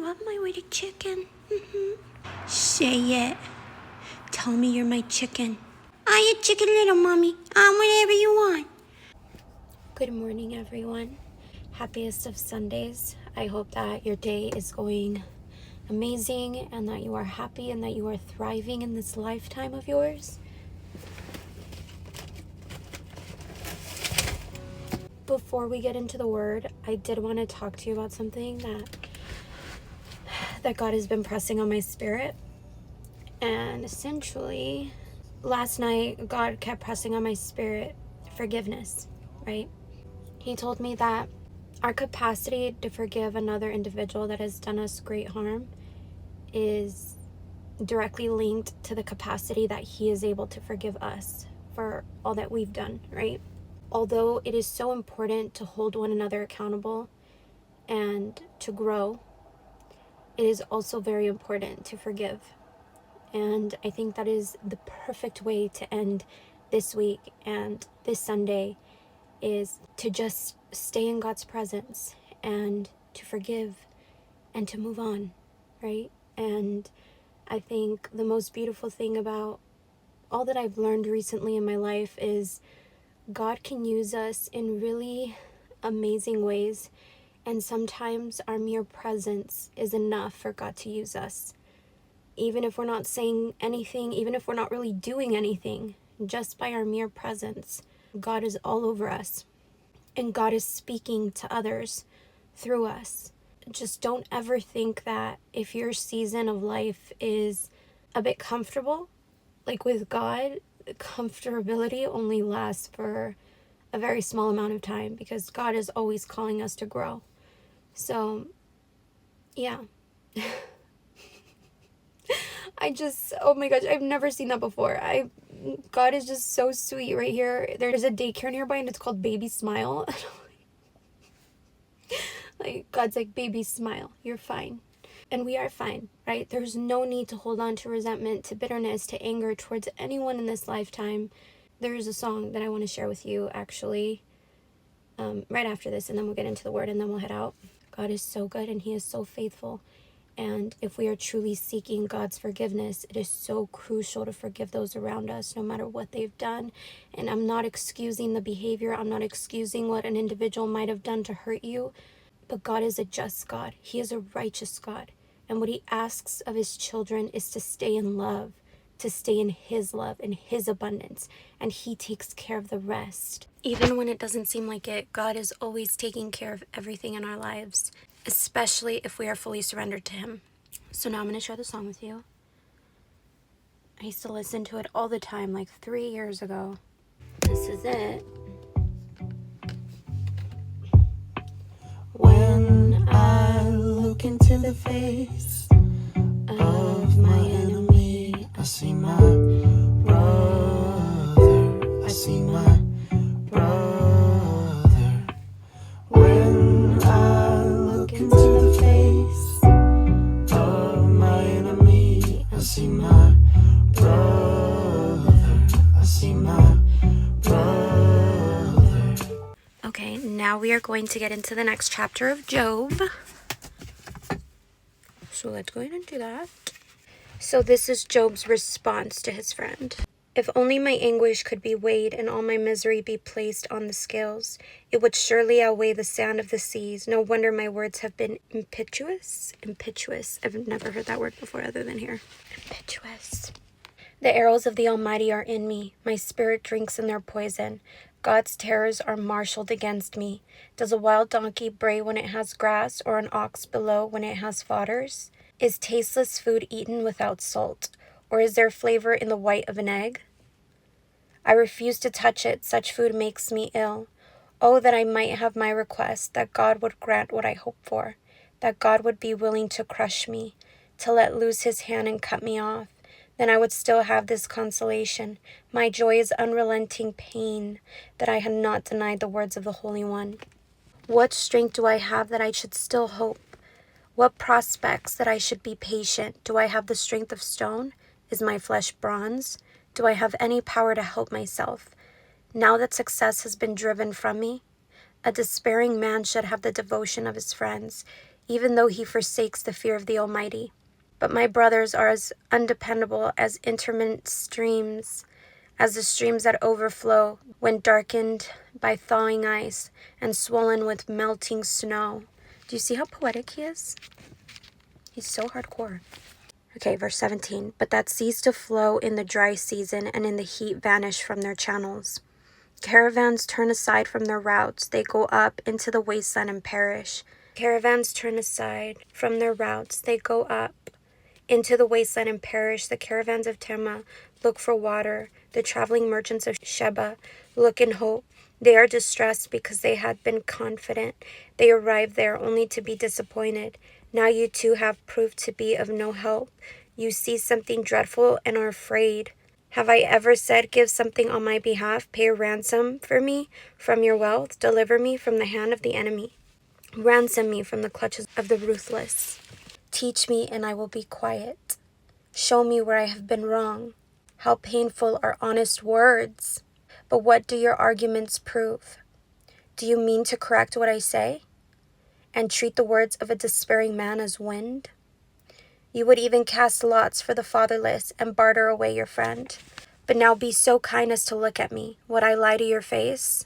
love my little chicken. Say it. Tell me you're my chicken. I'm your chicken little mommy. I'm whatever you want. Good morning, everyone. Happiest of Sundays. I hope that your day is going amazing and that you are happy and that you are thriving in this lifetime of yours. Before we get into the word, I did want to talk to you about something that God has been pressing on my spirit. And essentially, last night, God kept pressing on my spirit forgiveness, right? He told me that our capacity to forgive another individual that has done us great harm is directly linked to the capacity that He is able to forgive us for all that we've done, right? Although it is so important to hold one another accountable and to grow, it is also very important to forgive. And I think that is the perfect way to end this week and this Sunday, is to just stay in God's presence and to forgive and to move on, right? And I think the most beautiful thing about all that I've learned recently in my life is God can use us in really amazing ways, and sometimes our mere presence is enough for God to use us. Even if we're not saying anything, even if we're not really doing anything, just by our mere presence, God is all over us. And God is speaking to others through us. Just don't ever think that if your season of life is a bit comfortable, like with God, comfortability only lasts for a very small amount of time, because God is always calling us to grow. So, yeah. Oh my gosh, I've never seen that before. God is just so sweet right here. There's a daycare nearby and it's called Baby Smile. Like, God's like, baby, smile. You're fine. And we are fine, right? There's no need to hold on to resentment, to bitterness, to anger towards anyone in this lifetime. There is a song that I want to share with you, actually, right after this, and then we'll get into the word and then we'll head out. God is so good and He is so faithful. And if we are truly seeking God's forgiveness, it is so crucial to forgive those around us, no matter what they've done. And I'm not excusing the behavior. I'm not excusing what an individual might have done to hurt you. But God is a just God. He is a righteous God. And what He asks of His children is to stay in love, to stay in His love and His abundance. And He takes care of the rest. Even when it doesn't seem like it, God is always taking care of everything in our lives, especially if we are fully surrendered to Him. So now I'm going to share the song with you. I used to listen to it all the time, like 3 years ago. This is it. When I look into the face of my enemy, I see my brother. I see my brother. When I look into the face of my enemy, I see my brother. I see my brother. Okay, now we are going to get into the next chapter of Job. So let's go ahead and do that. So this is Job's response to his friend. If only my anguish could be weighed and all my misery be placed on the scales, it would surely outweigh the sand of the seas. No wonder my words have been impetuous. Impetuous. I've never heard that word before other than here. Impetuous. The arrows of the Almighty are in me. My spirit drinks in their poison. God's terrors are marshaled against me. Does a wild donkey bray when it has grass, or an ox bellow when it has fodders? Is tasteless food eaten without salt, or is there flavor in the white of an egg? I refuse to touch it. Such food makes me ill. Oh, that I might have my request, that God would grant what I hope for, that God would be willing to crush me, to let loose His hand and cut me off. Then I would still have this consolation. My joy is unrelenting pain, that I had not denied the words of the Holy One. What strength do I have that I should still hope? What prospects that I should be patient? Do I have the strength of stone? Is my flesh bronze? Do I have any power to help myself? Now that success has been driven from me, a despairing man should have the devotion of his friends. even though he forsakes the fear of the Almighty. But my brothers are as undependable as intermittent streams, as the streams that overflow when darkened by thawing ice and swollen with melting snow. Do you see how poetic he is? He's so hardcore. Okay, verse 17. But that cease to flow in the dry season, and in the heat vanish from their channels. Caravans turn aside from their routes. They go up into the wasteland and perish. Caravans turn aside from their routes. They go up into the wasteland and perish. The caravans of Tema look for water. The traveling merchants of Sheba look in hope. They are distressed because they had been confident. They arrived there only to be disappointed. Now you too have proved to be of no help. You see something dreadful and are afraid. Have I ever said, give something on my behalf, pay a ransom for me from your wealth, deliver me from the hand of the enemy, ransom me from the clutches of the ruthless. Teach me and I will be quiet. Show me where I have been wrong. How painful are honest words. But what do your arguments prove? Do you mean to correct what I say and treat the words of a despairing man as wind? You would even cast lots for the fatherless and barter away your friend. But now be so kind as to look at me. Would I lie to your face?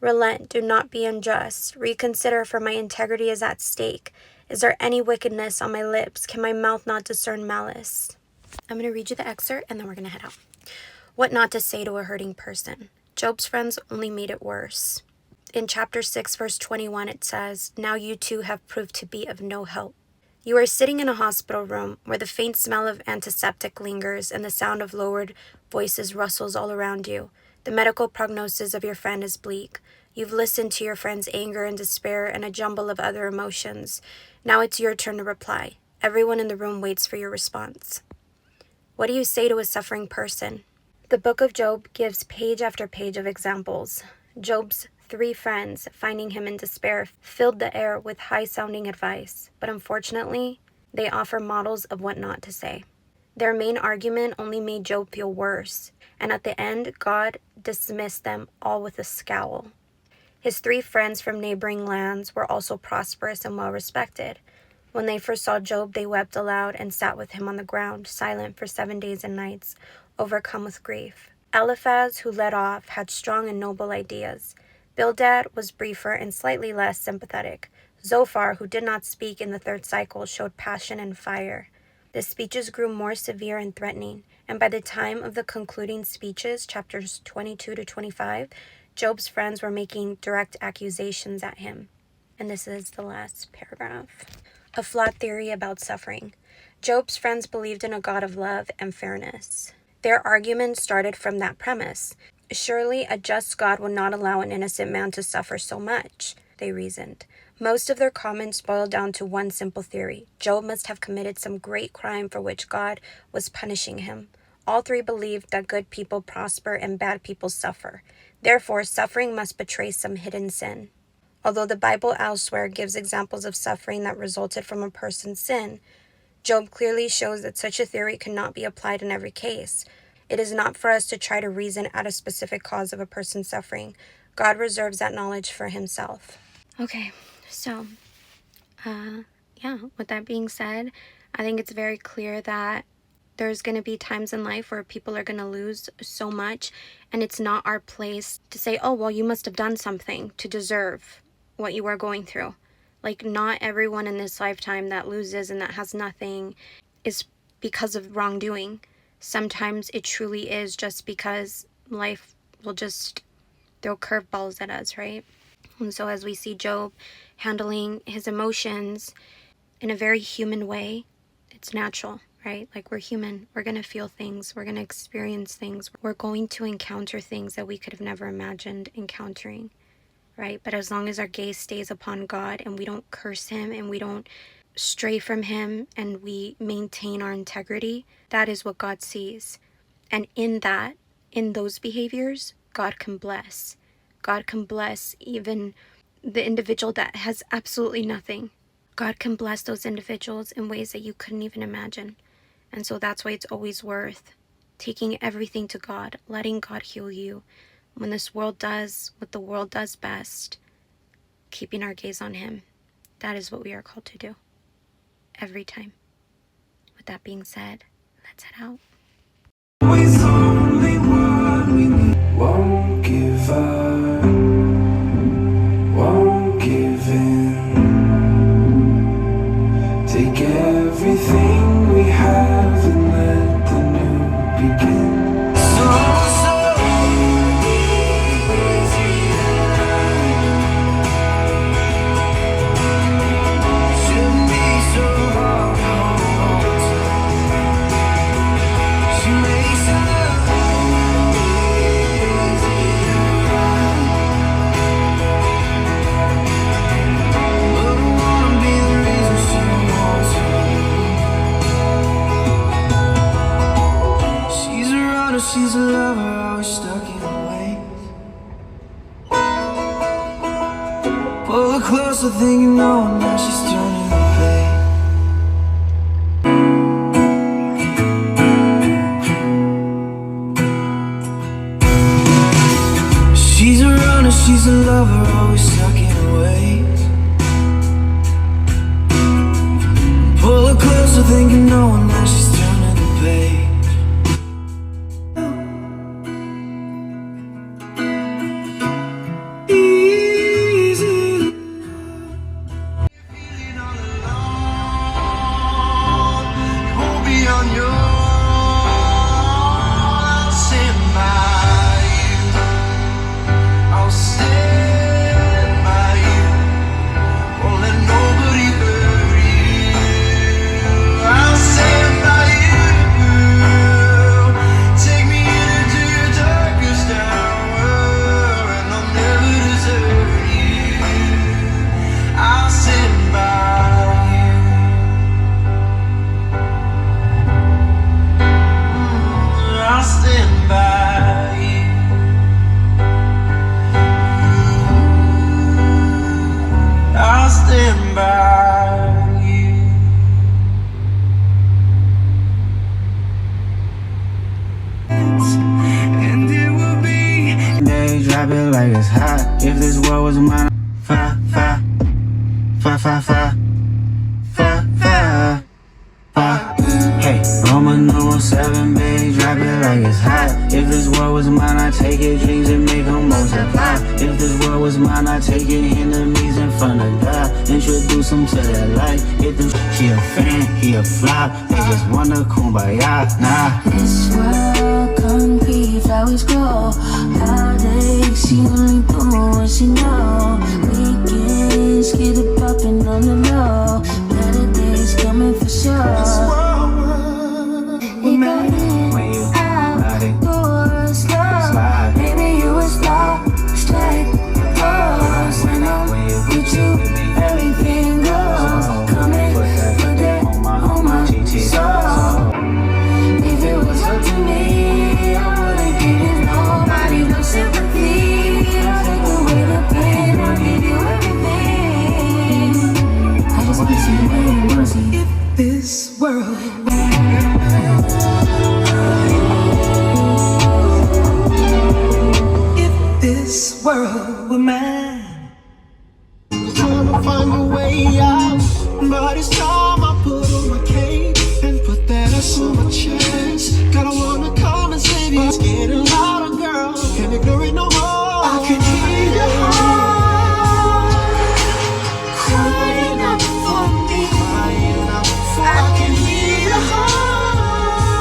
Relent, do not be unjust. Reconsider, for my integrity is at stake. Is there any wickedness on my lips? Can my mouth not discern malice? I'm going to read you the excerpt and then we're going to head out. What not to say to a hurting person. Job's friends only made it worse. In chapter 6, verse 21, it says, now you too have proved to be of no help. You are sitting in a hospital room where the faint smell of antiseptic lingers and the sound of lowered voices rustles all around you. The medical prognosis of your friend is bleak. You've listened to your friend's anger and despair and a jumble of other emotions. Now it's your turn to reply. Everyone in the room waits for your response. What do you say to a suffering person? The book of Job gives page after page of examples. Job's 3 friends, finding him in despair, filled the air with high-sounding advice, but unfortunately, they offer models of what not to say. Their main argument only made Job feel worse, and at the end, God dismissed them all with a scowl. His 3 friends from neighboring lands were also prosperous and well-respected. When they first saw Job, they wept aloud and sat with him on the ground, silent for 7 days and nights, overcome with grief. Eliphaz, who led off, had strong and noble ideas. Bildad was briefer and slightly less sympathetic. Zophar, who did not speak in the 3rd cycle, showed passion and fire. The speeches grew more severe and threatening, and by the time of the concluding speeches, chapters 22 to 25, Job's friends were making direct accusations at him. And this is the last paragraph. A flawed theory about suffering. Job's friends believed in a God of love and fairness. Their argument started from that premise. Surely a just God would not allow an innocent man to suffer so much, they reasoned. Most of their comments boiled down to one simple theory. Job must have committed some great crime for which God was punishing him. All 3 believed that good people prosper and bad people suffer. Therefore, suffering must betray some hidden sin. Although the Bible elsewhere gives examples of suffering that resulted from a person's sin, Job clearly shows that such a theory cannot be applied in every case. It is not for us to try to reason out a specific cause of a person's suffering. God reserves that knowledge for himself. Okay, so, with that being said, I think it's very clear that there's going to be times in life where people are going to lose so much, and it's not our place to say, oh, well, you must have done something to deserve what you are going through. Like, not everyone in this lifetime that loses and that has nothing is because of wrongdoing. Sometimes it truly is just because life will just throw curveballs at us, right? And so as we see Job handling his emotions in a very human way, it's natural, right? Like, we're human. We're going to feel things. We're going to experience things. We're going to encounter things that we could have never imagined encountering, right? But as long as our gaze stays upon God and we don't curse him and we don't stray from him and we maintain our integrity, that is what God sees. And in those behaviors, God can bless. God can bless even the individual that has absolutely nothing. God can bless those individuals in ways that you couldn't even imagine. And so that's why it's always worth taking everything to God, letting God heal you. When this world does what the world does best, keeping our gaze on him. that is what we are called to do every time. With that being said, let's head out. Always only what we need. Won't give up, won't give in. Take everything we have and let the new begin. So easy shouldn't be so hard to hold on to. She makes it look easy, but I wanna be the reason she wants to. She's a runner, she's a lover, always stuck in her ways. Pull her closer, thinking no, now she's turning the page. She's a runner, she's a lover, always stuck in her ways. Pull her closer, thinking no, now she's turning the page. Easy. Feeling all alone, you won't be on your own. I'll stand by you. I'll stand by you. Won't let nobody hurt you. I'll stand by you. Take me into your darkest hour, and I'll never desert you. I'll stand by you. I'll stand by you. I'll stand by you. And it will be. They drop it like it's hot. If this world was mine, fa fa fa fa fa fa fa fa. Hey, Roman numeral 7, baby, drop it like it's hot. If this world was mine, I take it dreams and make them multiply. If this world was mine, I take it enemies in front of God. Introduce them to that light. Get them. She a fan, he a flop. They just wanna kumbaya, nah. This world concrete, flowers grow. Heartache, she only do what she know. Weekends, get it poppin' on the low. Better days coming for sure. We got in, When you out, ride it, doors locked. slide. Maybe you was lost, like us. When I'm with you, everything goes. Come and put that on my soul. If it was up to me, I wouldn't give it nobody no sympathy. I'll take away the pain, I'll give you everything. I just want to see you where you want to see. If this world this world were mine, trying to find a way out, but it's time I put on my cape and put that ass on my chest. Gotta wanna come and save you. It's getting louder, girl, can't ignore it no more. I can hear your heart crying out for me. I can hear your heart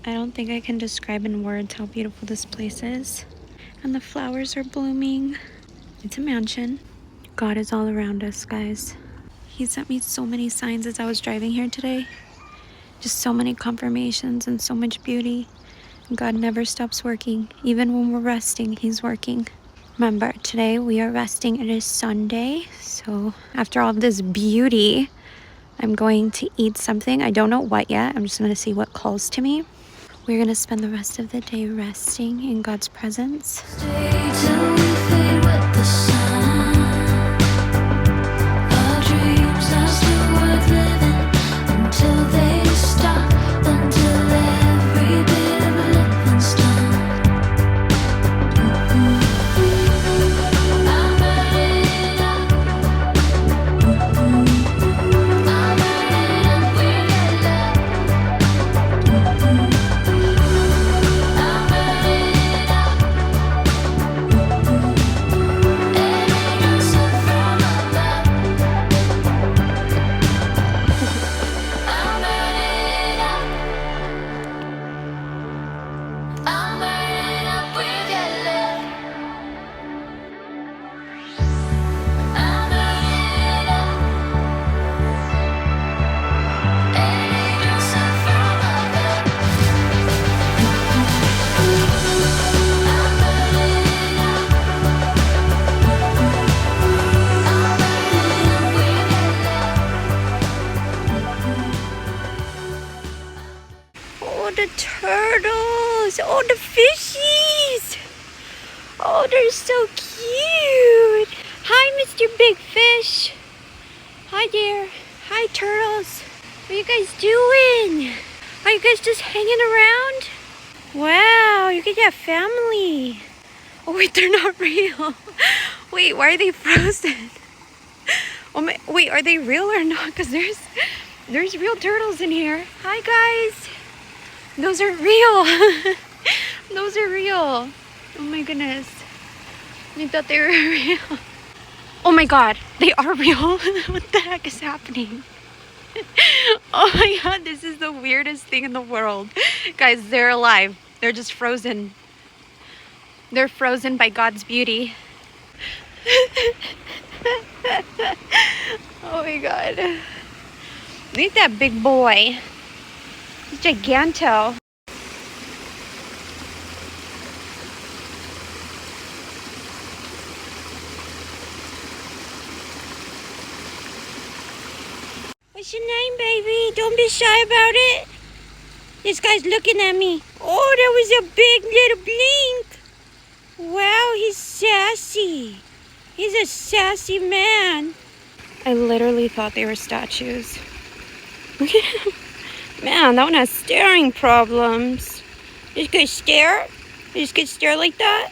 I don't think I can describe in words how beautiful this place is. And the flowers are blooming. It's a mansion. God is all around us, guys. He sent me so many signs as I was driving here today. Just so many confirmations and so much beauty. God never stops working. Even when we're resting, He's working. Remember, today we are resting. It is Sunday. So after all this beauty, I'm going to eat something. I don't know what yet. I'm just going to see what calls to me. We're going to spend the rest of the day resting in God's presence. Stay till we fade with the sun. Our dreams are still worth living until they stop, until every bit of living's done. I'm burning up. I'm burning up, we get love. I'm burning up. Oh, the turtles. Oh, the fishies. Oh, they're so cute. Hi, Mr. Big Fish. Hi there. Hi, turtles. What are you guys doing? Are you guys just hanging around? Wow, you get that family. Oh, wait, they're not real. Wait, why are they frozen? Oh my, wait, are they real or not? Because there's real turtles in here. Hi, guys. Those are real. Those are real. Oh my goodness. I thought they were real. Oh my god, they are real. What the heck is happening? Oh my god, this is the weirdest thing in the world. Guys, they're alive. They're just frozen. They're frozen by God's beauty. Oh my god. Look at that big boy. He's giganto. What's your name, baby? Don't be shy about it. This guy's looking at me. Oh, that was a big little blink. Wow, he's sassy. He's a sassy man. I literally thought they were statues. Look at him. Man, that one has staring problems. You just gonna stare? You just gonna stare like that?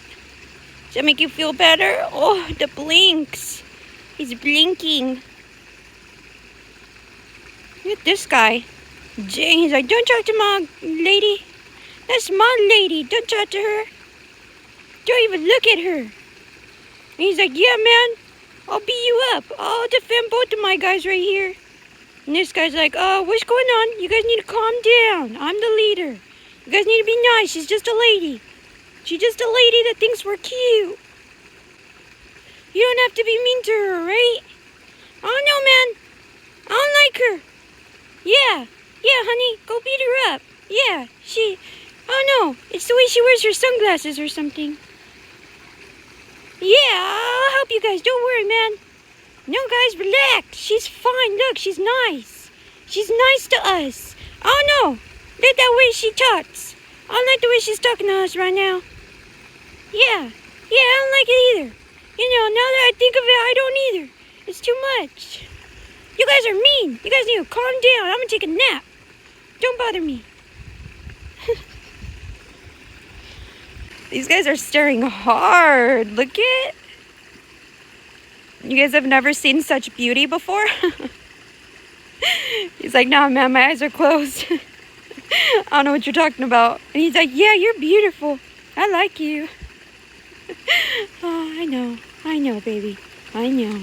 Does that make you feel better? Oh, the blinks. He's blinking. Look at this guy. Jane, he's like, don't talk to my lady. That's my lady. Don't talk to her. Don't even look at her. And he's like, yeah, man. I'll beat you up. I'll defend both of my guys right here. And this guy's like, what's going on? You guys need to calm down. I'm the leader. You guys need to be nice. She's just a lady. She's just a lady that thinks we're cute. You don't have to be mean to her, right? I don't know, man. I don't like her. Yeah, honey, go beat her up. Yeah, I don't know. It's the way she wears her sunglasses or something. Yeah, I'll help you guys. Don't worry, man. No, guys, relax. She's fine. Look, she's nice. She's nice to us. I don't know. Look that way she talks. I don't like the way she's talking to us right now. Yeah, I don't like it either. You know, now that I think of it, I don't either. It's too much. You guys are mean. You guys need to calm down. I'm going to take a nap. Don't bother me. These guys are staring hard. Look it. You guys have never seen such beauty before? He's like, nah, man, my eyes are closed. I don't know what you're talking about. And he's like, yeah, you're beautiful. I like you. Oh, I know, baby. I know.